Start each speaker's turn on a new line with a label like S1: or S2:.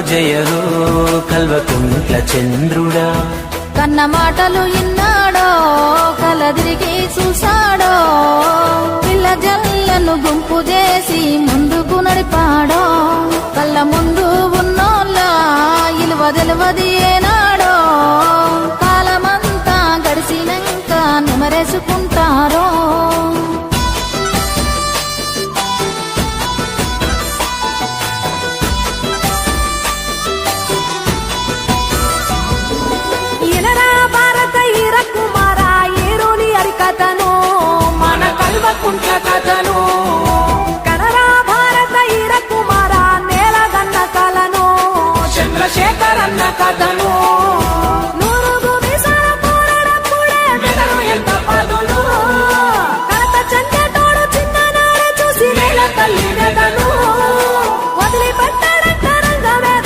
S1: జయహో కల్వకుంట్ల చంద్రుడా.
S2: కన్న మాటలు ఇన్నాడో కలదిరిగి చూసాడో, పిల్ల జల్లను గుంపు చేసి ముందుకు నడిపాడో. కళ్ళ ముందు ఉన్నోళ్ళ ఇలువ తెలువది ఏనాడో, కాలమంతా గడిచినాక నిమరేసుకుంటారో.
S3: మన కల్వకుంట్ల కథను కనరా భారత ఈర కుమార నేలగన్న కలను చంద్రశేఖరన్న కథను.